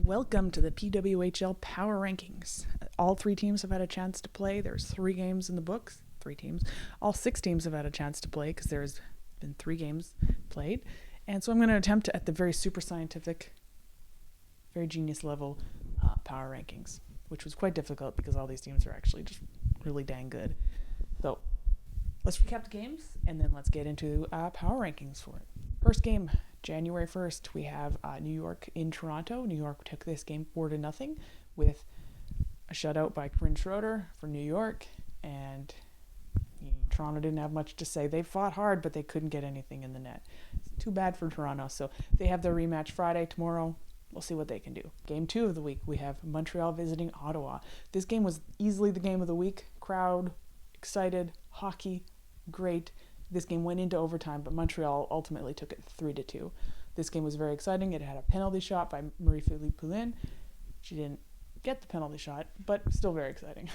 Welcome to the PWHL Power Rankings. All three teams have had a chance to play. There's 3 games in the books. 3 teams. All 6 teams have had a chance to play because there's been 3 games played. And so I'm going to attempt at the very super scientific, very genius level power rankings, which was quite difficult because all these teams are actually just really dang good. So let's recap the games and then let's get into power rankings for it. First game, January 1st, we have New York in Toronto. New York took this game 4-0 with a shutout by Corinne Schroeder for New York, and Toronto didn't have much to say. They fought hard, but they couldn't get anything in the net. It's too bad for Toronto. So they have their rematch Friday, tomorrow. We'll see what they can do. Game 2 of the week, we have Montreal visiting Ottawa. This game was easily the game of the week. Crowd, excited, hockey, great. This game went into overtime, but Montreal ultimately took it 3-2. This game was very exciting. It had a penalty shot by Marie-Philippe Poulin. She didn't get the penalty shot, but still very exciting.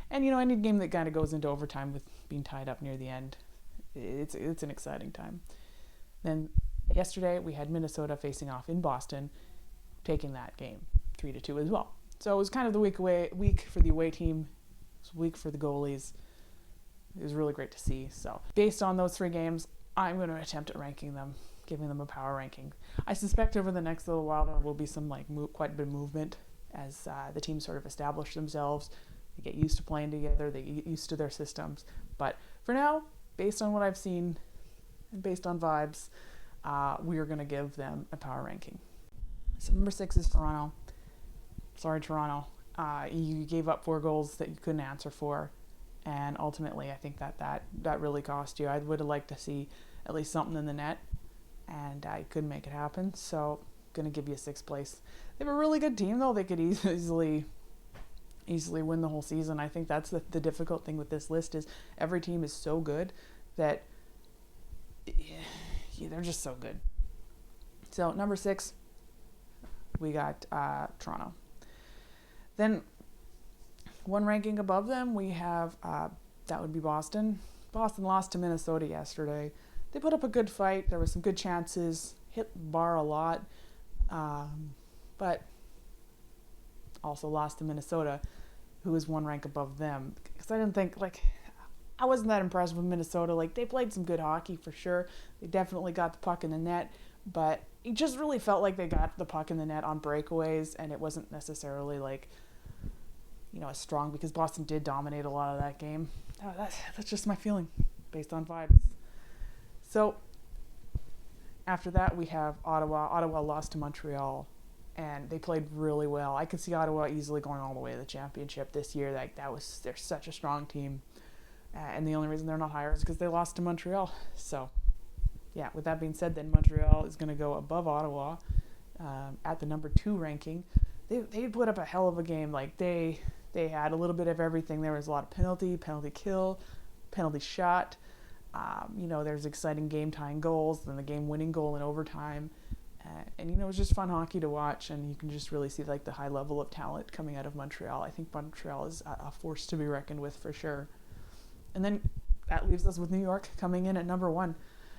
And, any game that kind of goes into overtime with being tied up near the end, it's an exciting time. Then yesterday, we had Minnesota facing off in Boston, taking that game 3-2 as well. So it was kind of the week for the away team. It was a week for the goalies. It was really great to see. So based on those 3 games, I'm going to attempt at ranking them, giving them a power ranking. I suspect over the next little while there will be some quite a bit of movement as the teams sort of establish themselves. They get used to playing together. They get used to their systems. But for now, based on what I've seen and based on vibes, we are going to give them a power ranking. So number 6 is Toronto. Sorry, Toronto. You gave up 4 goals that you couldn't answer for. And ultimately, I think that really cost you. I would have liked to see at least something in the net, and I couldn't make it happen. So, going to give you a 6th place. They have a really good team, though. They could easily win the whole season. I think that's the difficult thing with this list is every team is so good that they're just so good. So, number 6, we got Toronto. Then, one ranking above them, we have, that would be Boston. Boston lost to Minnesota yesterday. They put up a good fight. There were some good chances, hit the bar a lot, but also lost to Minnesota, who is 1 rank above them. Because I didn't think, I wasn't that impressed with Minnesota. They played some good hockey for sure. They definitely got the puck in the net, but it just really felt like they got the puck in the net on breakaways, and it wasn't necessarily as strong because Boston did dominate a lot of that game. That's just my feeling based on vibes. So after that, we have Ottawa. Ottawa lost to Montreal, and they played really well. I could see Ottawa easily going all the way to the championship this year. They're such a strong team, and the only reason they're not higher is because they lost to Montreal. So, yeah. With that being said, then Montreal is going to go above Ottawa at the number 2 ranking. They put up a hell of a game. They had a little bit of everything. There was a lot of penalty kill, penalty shot. There's exciting game-tying goals, then the game-winning goal in overtime. And it was just fun hockey to watch, and you can just really see the high level of talent coming out of Montreal. I think Montreal is a force to be reckoned with for sure. And then that leaves us with New York coming in at number 1.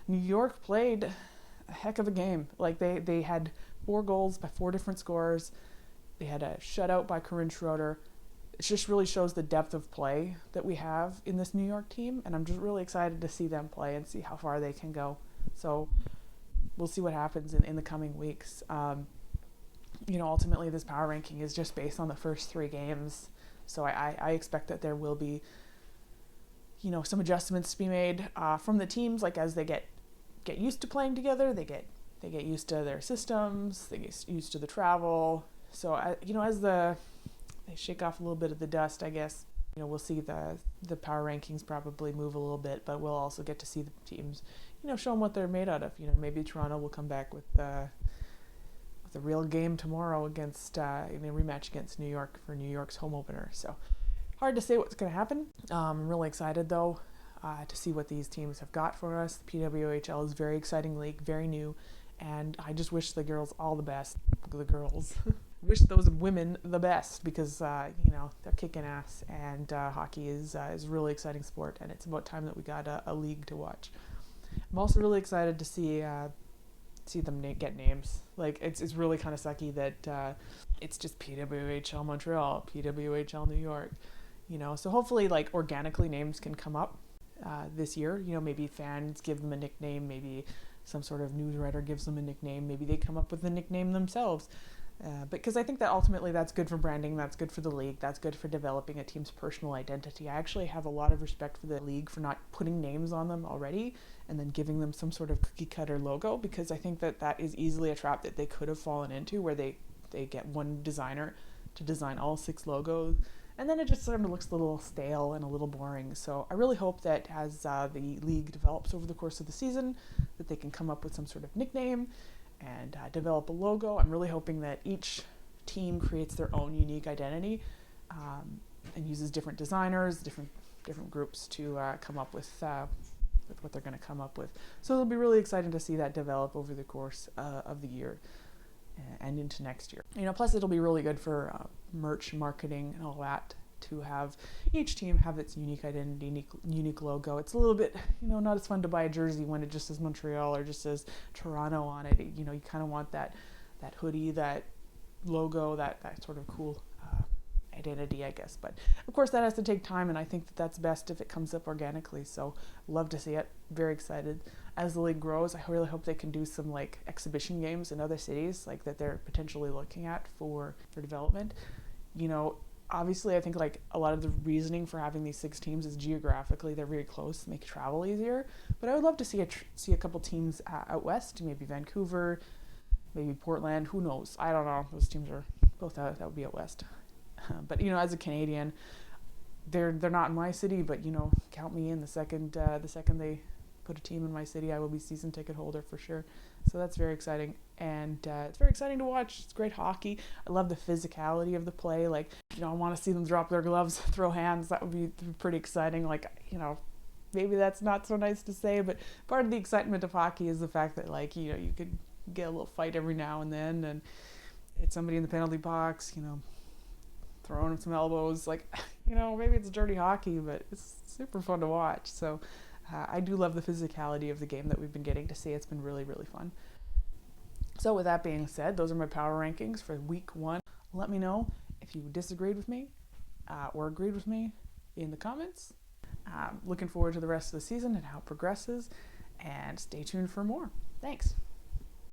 New York played a heck of a game. They had 4 goals by 4 different scorers. They had a shutout by Corinne Schroeder. It just really shows the depth of play that we have in this New York team, and I'm just really excited to see them play and see how far they can go. So we'll see what happens in the coming weeks. Ultimately this power ranking is just based on the first 3 games, so I expect that there will be, some adjustments to be made from the teams, as they get used to playing together, they get used to their systems, they get used to the travel. So as they shake off a little bit of the dust, I guess. We'll see the power rankings probably move a little bit, but we'll also get to see the teams, show them what they're made out of. Maybe Toronto will come back with a real game tomorrow against in a rematch against New York for New York's home opener. So hard to say what's going to happen. I'm really excited though to see what these teams have got for us. The PWHL is a very exciting league, very new, and I just wish the girls all the best. The girls. Wish those women the best because they're kicking ass, and hockey is a really exciting sport, and it's about time that we got a league to watch. I'm also really excited to see see them get names. Like it's really kind of sucky that it's just PWHL Montreal, PWHL New York, So hopefully, like, organically names can come up this year. Maybe fans give them a nickname, maybe some sort of news writer gives them a nickname, maybe they come up with a nickname themselves. Because I think that ultimately that's good for branding, that's good for the league, that's good for developing a team's personal identity. I actually have a lot of respect for the league for not putting names on them already and then giving them some sort of cookie cutter logo, because I think that is easily a trap that they could have fallen into, where they get one designer to design all 6 logos, and then it just sort of looks a little stale and a little boring. So I really hope that as the league develops over the course of the season, that they can come up with some sort of nickname and develop a logo. I'm really hoping that each team creates their own unique identity and uses different designers, different groups to come up with what they're going to come up with. So it'll be really exciting to see that develop over the course of the year and into next year. Plus it'll be really good for merch marketing and all that, to have each team have its unique identity, unique logo. It's a little bit, not as fun to buy a jersey when it just says Montreal or just says Toronto on it. You kind of want that hoodie, that logo, that sort of cool identity, I guess. But of course that has to take time, and I think that's best if it comes up organically. So love to see it. Very excited. As the league grows, I really hope they can do some like exhibition games in other cities, like that they're potentially looking at for development. Obviously, I think like a lot of the reasoning for having these 6 teams is geographically they're very close, make travel easier. But I would love to see a couple teams out west, maybe Vancouver, maybe Portland. Who knows? I don't know. Those teams are both out. That would be out west. But as a Canadian, they're not in my city. But count me in. The second they put a team in my city, I will be season ticket holder for sure. So that's very exciting, and it's very exciting to watch. It's great hockey. I love the physicality of the play. Like, I want to see them drop their gloves, throw hands. That would be pretty exciting. Like, maybe that's not so nice to say, but part of the excitement of hockey is the fact that, like, you could get a little fight every now and then and hit somebody in the penalty box, throwing them some elbows. Like, maybe it's dirty hockey, but it's super fun to watch. So I do love the physicality of the game that we've been getting to see. It's been really, really fun. So with that being said, those are my power rankings for week 1. Let me know if you disagreed with me or agreed with me in the comments. Looking forward to the rest of the season and how it progresses, and stay tuned for more. Thanks.